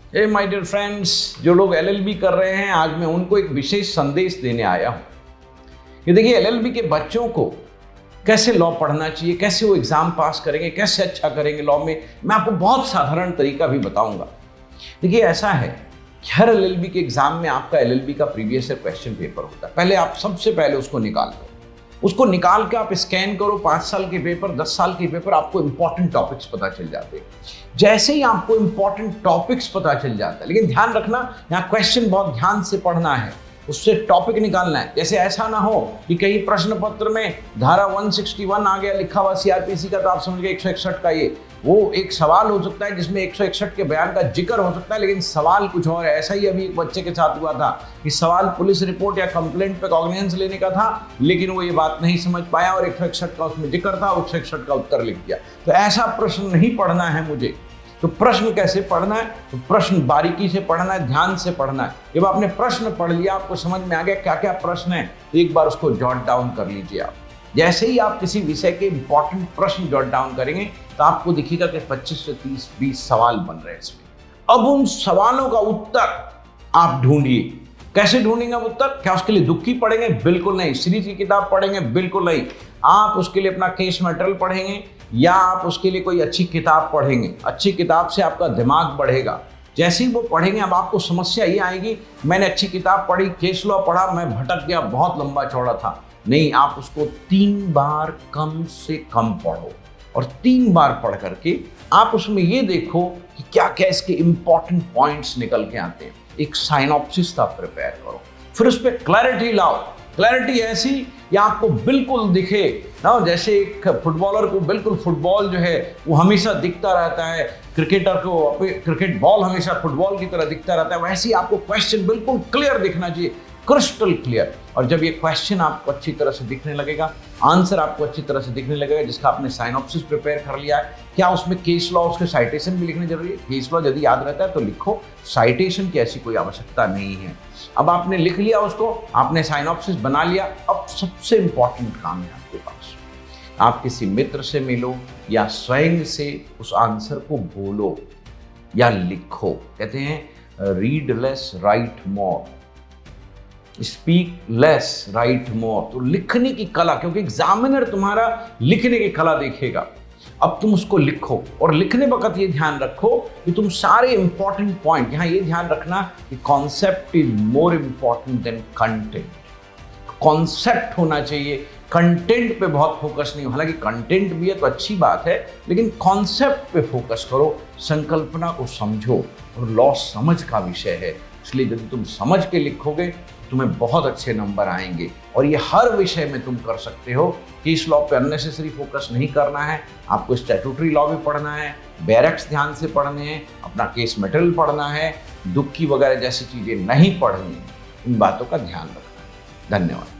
Hey my dear friends, जो लोग LLB कर रहे हैं, आज मैं उनको एक विशेष संदेश देने आया हूं कि देखिए, एलएलबी के बच्चों को कैसे लॉ पढ़ना चाहिए, कैसे वो एग्जाम पास करेंगे, कैसे अच्छा करेंगे लॉ में, मैं आपको बहुत साधारण तरीका भी बताऊंगा। देखिए, ऐसा है कि हर एलएलबी के एग्जाम में आपका एलएलबी का प्रीवियस ईयर क्वेश्चन पेपर होता है। पहले आप सबसे पहले उसको निकाल लो, उसको निकाल के आप स्कैन करो। 5 साल के पेपर, 10 साल के पेपर, आपको इंपॉर्टेंट टॉपिक्स पता चल जाते हैं। जैसे ही आपको इंपॉर्टेंट टॉपिक्स पता चल जाता है, लेकिन ध्यान रखना, यहाँ क्वेश्चन बहुत ध्यान से पढ़ना है, उससे टॉपिक निकालना है। जैसे ऐसा ना हो कि कहीं प्रश्न पत्र में धारा 161 आ गया लिखा हुआ सीआरपीसी का, तो आप समझ गए 161 का ये वो एक सवाल हो सकता है जिसमें 161 के बयान का जिक्र हो सकता है, लेकिन सवाल कुछ और है। ऐसा ही अभी एक बच्चे के साथ हुआ था कि सवाल पुलिस रिपोर्ट या कंप्लेंट पे कॉग्निजेंस लेने का था, लेकिन वो ये बात नहीं समझ पाया और 161 का उसमें जिक्र था, 161 का उत्तर लिख दिया। तो ऐसा प्रश्न नहीं पढ़ना है मुझे। तो प्रश्न कैसे पढ़ना है? तो प्रश्न बारीकी से पढ़ना है, ध्यान से पढ़ना है। जब आपने प्रश्न पढ़ लिया, आपको समझ में आ गया क्या क्या प्रश्न है, तो एक बार उसको जॉट डाउन कर लीजिए आप। जैसे ही आप किसी विषय के इंपॉर्टेंट प्रश्न जॉट डाउन करेंगे, तो आपको दिखेगा कि 25 से 30-20 सवाल बन रहे हैं इसमें। अब उन सवालों का उत्तर आप ढूंढिए। कैसे ढूंढेंगे आप उत्तर? क्या उसके लिए दुख की पढ़ेंगे? बिल्कुल नहीं। सीरीज की किताब पढ़ेंगे? बिल्कुल नहीं। आप उसके लिए अपना केस मटेरियल पढ़ेंगे या आप उसके लिए कोई अच्छी किताब पढ़ेंगे। अच्छी किताब से आपका दिमाग बढ़ेगा। जैसे ही वो पढ़ेंगे, अब आपको समस्या ये आएगी, मैंने अच्छी किताब पढ़ी, केस लॉ पढ़ा, मैं भटक गया, बहुत लंबा चौड़ा था। नहीं, आप उसको 3 बार कम से कम पढ़ो और 3 बार पढ़ करके आप उसमें ये देखो कि क्या क्या इसके इंपॉर्टेंट पॉइंट्स निकल के आते हैं। एक साइनॉप्सिस आप प्रिपेयर करो, फिर उस पर क्लैरिटी लाओ। क्लैरिटी ऐसी या आपको बिल्कुल दिखे ना, जैसे एक फुटबॉलर को बिल्कुल फुटबॉल जो है वो हमेशा दिखता रहता है, क्रिकेटर को क्रिकेट बॉल हमेशा फुटबॉल की तरह दिखता रहता है, वैसे ही आपको क्वेश्चन बिल्कुल क्लियर दिखना चाहिए, क्रिस्टल क्लियर। और जब ये क्वेश्चन आपको अच्छी तरह से दिखने लगेगा, आंसर आपको अच्छी तरह से दिखने लगेगा, जिसका आपने साइनॉप्सिस प्रिपेयर कर लिया है, क्या उसमें केस लॉ, उसके साइटेशन भी लिखने जरूरी है? केस लॉ यदि याद रहता है तो लिखो, साइटेशन की ऐसी कोई आवश्यकता नहीं है। अब आपने लिख लिया उसको, आपने साइनॉप्सिस बना लिया। अब सबसे इंपॉर्टेंट काम है आपके पास, आप किसी मित्र से मिलो या स्वयं से उस आंसर को बोलो या लिखो। कहते हैं रीड लेस राइट मोर, स्पीक लेस राइट मोर। तो लिखने की कला, क्योंकि एग्जामिनर तुम्हारा लिखने की कला देखेगा। अब तुम उसको लिखो और लिखने वक्त ये ध्यान रखो कि तुम सारे इंपॉर्टेंट पॉइंट, यहाँ ये ध्यान रखना कि concept is more important than content. Concept होना चाहिए, कंटेंट पे बहुत फोकस नहीं हो। हालांकि कंटेंट भी है तो अच्छी बात है, लेकिन कॉन्सेप्ट पे फोकस करो, संकल्पना को समझो। और लॉ समझ का विषय है, इसलिए यदि तुम समझ के लिखोगे तुम्हें बहुत अच्छे नंबर आएंगे। और ये हर विषय में तुम कर सकते हो। केस लॉ पे अननेसेसरी फोकस नहीं करना है, आपको स्टैट्यूटरी लॉ भी पढ़ना है, बैरक्स ध्यान से पढ़ने हैं, अपना केस मटेरियल पढ़ना है, दुख की वगैरह जैसी चीज़ें नहीं पढ़नी है। इन बातों का ध्यान रखना है। धन्यवाद।